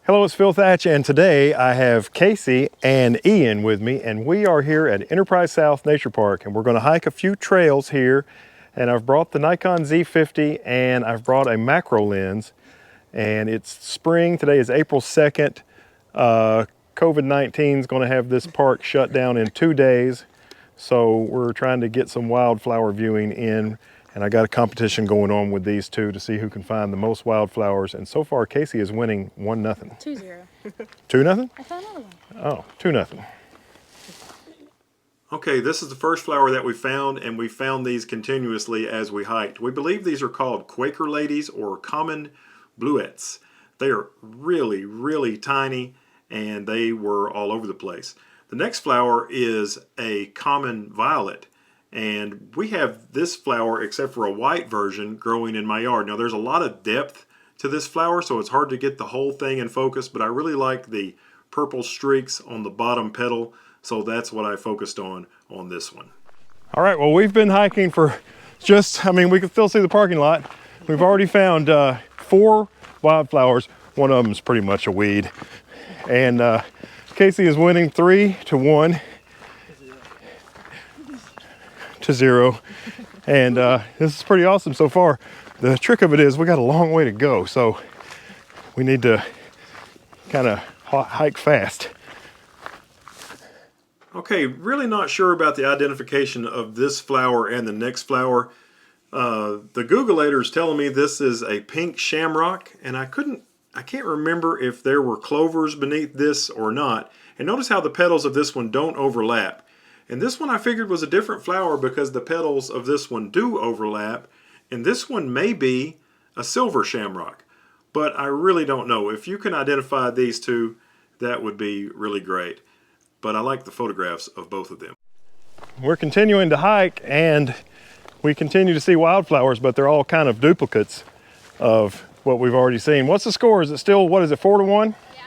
Hello, it's Phil Thatch, and today I have Casey and Ian with me, and we are here at Enterprise South Nature Park, and we're going to hike a few trails here. And I've brought the Nikon Z50, and I've brought a macro lens, and it's spring. Today is April 2nd. COVID-19 is going to have this park shut down in 2 days, so we're trying to get some wildflower viewing in. And I got a competition going on with these two to see who can find the most wildflowers. And so far, Casey is winning 1-0. 2-0. 2-0? I found another one. Oh, 2-0. Okay, this is the first flower that we found, and we found these continuously as we hiked. We believe these are called Quaker Ladies or common bluets. They are really, really tiny, and they were all over the place. The next flower is a common violet. And we have this flower, except for a white version, growing in my yard. Now there's a lot of depth to this flower, so it's hard to get the whole thing in focus, but I really like the purple streaks on the bottom petal, so that's what I focused on this one. All right, well, we've been hiking for we can still see the parking lot. We've already found 4 wildflowers. One of them is pretty much a weed. And Casey is winning 3-1. To 0, and this is pretty awesome so far. The trick of it is we got a long way to go, so we need to kind of hike fast. Okay, really not sure about the identification of this flower and the next flower. The Googleator is telling me this is a pink shamrock, and I can't remember if there were clovers beneath this or not. And notice how the petals of this one don't overlap. And this one I figured was a different flower because the petals of this one do overlap. And this one may be a silver shamrock. But I really don't know. If you can identify these two, that would be really great. But I like the photographs of both of them. We're continuing to hike, and we continue to see wildflowers, but they're all kind of duplicates of what we've already seen. What's the score? Is it still, what is it, 4-1? Yeah.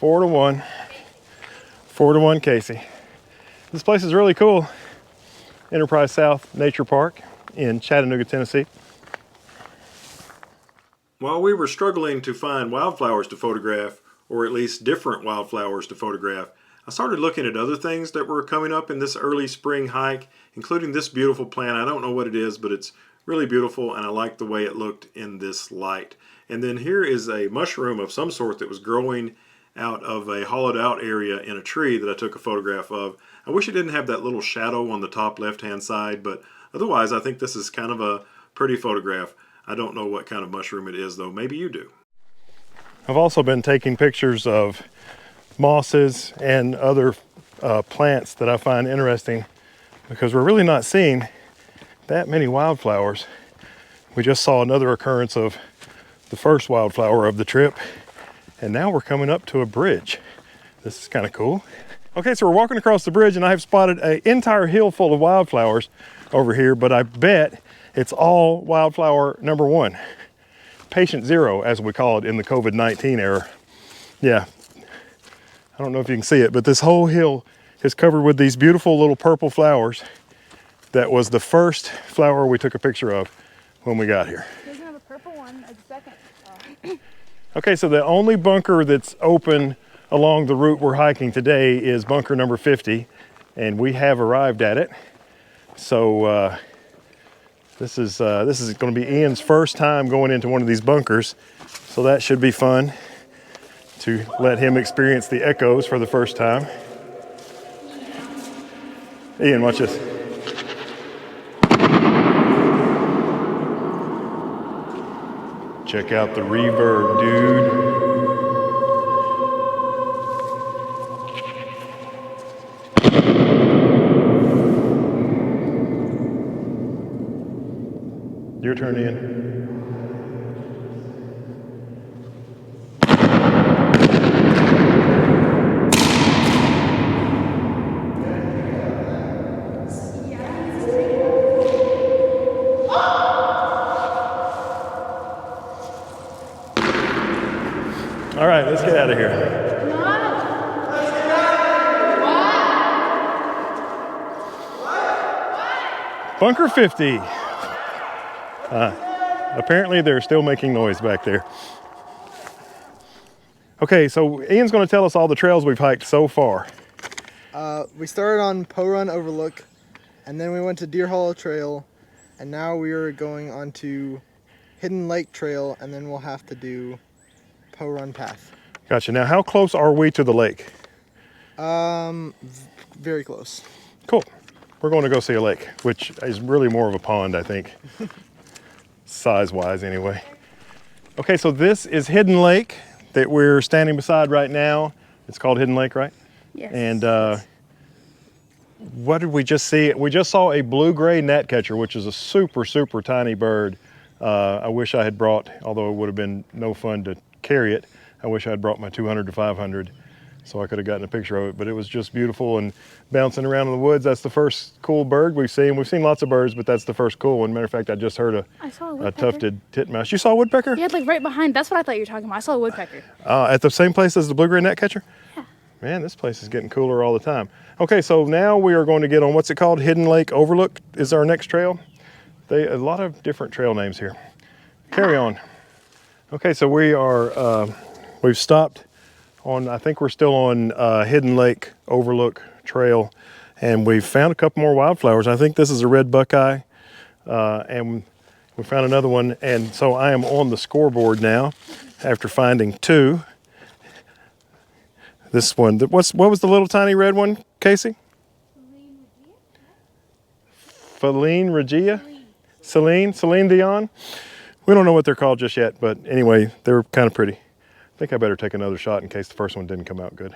4-1. 4-1, Casey. This place is really cool. Enterprise South Nature Park in Chattanooga, Tennessee. While we were struggling to find wildflowers to photograph, or at least different wildflowers to photograph, I started looking at other things that were coming up in this early spring hike, including this beautiful plant. I don't know what it is, but it's really beautiful, and I like the way it looked in this light. And then here is a mushroom of some sort that was growing out of a hollowed out area in a tree that I took a photograph of. I wish it didn't have that little shadow on the top left hand side, but otherwise I think this is kind of a pretty photograph. I don't know what kind of mushroom it is though. Maybe you do. I've also been taking pictures of mosses and other plants that I find interesting because we're really not seeing that many wildflowers. We just saw another occurrence of the first wildflower of the trip. And now we're coming up to a bridge. This is kind of cool. Okay, so we're walking across the bridge, and I have spotted an entire hill full of wildflowers over here, but I bet it's all wildflower number 1. Patient 0, as we call it in the COVID-19 era. Yeah, I don't know if you can see it, but this whole hill is covered with these beautiful little purple flowers. That was the first flower we took a picture of when we got here. Doesn't have a purple one as a second. Okay, so the only bunker that's open along the route we're hiking today is bunker number 50, and we have arrived at it. So this is going to be Ian's first time going into one of these bunkers, so that should be fun to let him experience the echoes for the first time. Ian, watch this. Check out the reverb, dude. Your turn, Ian. All right, let's get out of here. Bunker 50. Apparently they're still making noise back there. Okay, so Ian's going to tell us all the trails we've hiked so far. We started on Poe Run Overlook, and then we went to Deer Hollow Trail, and now we are going on to Hidden Lake Trail, and then we'll have to do Poe Run Path. Gotcha. Now, how close are we to the lake? Very close. Cool. We're going to go see a lake, which is really more of a pond, I think. Size-wise, anyway. Okay, so this is Hidden Lake that we're standing beside right now. It's called Hidden Lake, right? Yes. And what did we just see? We just saw a blue-gray gnatcatcher, which is a super, super tiny bird. I wish I had brought, although it would have been no fun to carry it, I wish I had brought my 200 to 500 so I could have gotten a picture of it, but it was just beautiful and bouncing around in the woods. That's the first cool bird we've seen. We've seen lots of birds, but that's the first cool one. Matter of fact, I just heard a tufted titmouse. You saw a woodpecker? Yeah, like right behind. That's what I thought you were talking about. I saw a woodpecker. At the same place as the blue-gray gnatcatcher? Yeah. Man, this place is getting cooler all the time. Okay, so now we are going to get on, what's it called? Hidden Lake Overlook is our next trail. A lot of different trail names here. Carry on. Okay, so we've stopped on, I think we're still on Hidden Lake Overlook Trail, and we've found a couple more wildflowers. I think this is a red Buckeye, and we found another one, and so I am on the scoreboard now after finding two. This one, what was the little tiny red one, Casey? Celine Regia? Celine Dion? We don't know what they're called just yet, but anyway, they're kind of pretty. I think I better take another shot in case the first one didn't come out good.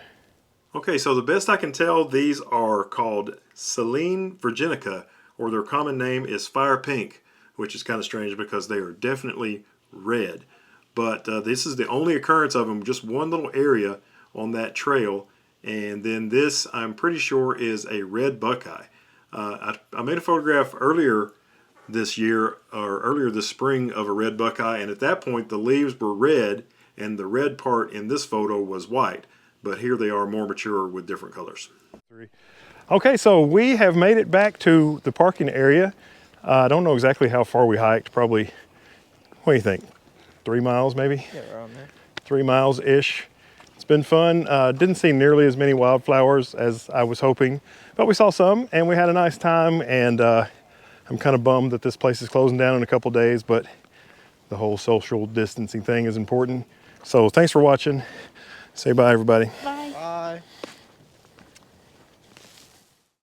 Okay, so the best I can tell, these are called Celine Virginica, or their common name is fire pink, which is kind of strange because they are definitely red. But this is the only occurrence of them, just one little area on that trail. And then this, I'm pretty sure, is a red Buckeye. I made a photograph earlier this year, or earlier this spring, of a red Buckeye, and at that point the leaves were red, and the red part in this photo was white. But here they are more mature with different colors. Okay, so we have made it back to the parking area. I don't know exactly how far we hiked, probably, what do you think, 3 miles maybe? Yeah, around there. 3 miles-ish. It's been fun. Didn't see nearly as many wildflowers as I was hoping, but we saw some and we had a nice time, and I'm kind of bummed that this place is closing down in a couple days, but the whole social distancing thing is important. So thanks for watching. Say bye, everybody. Bye.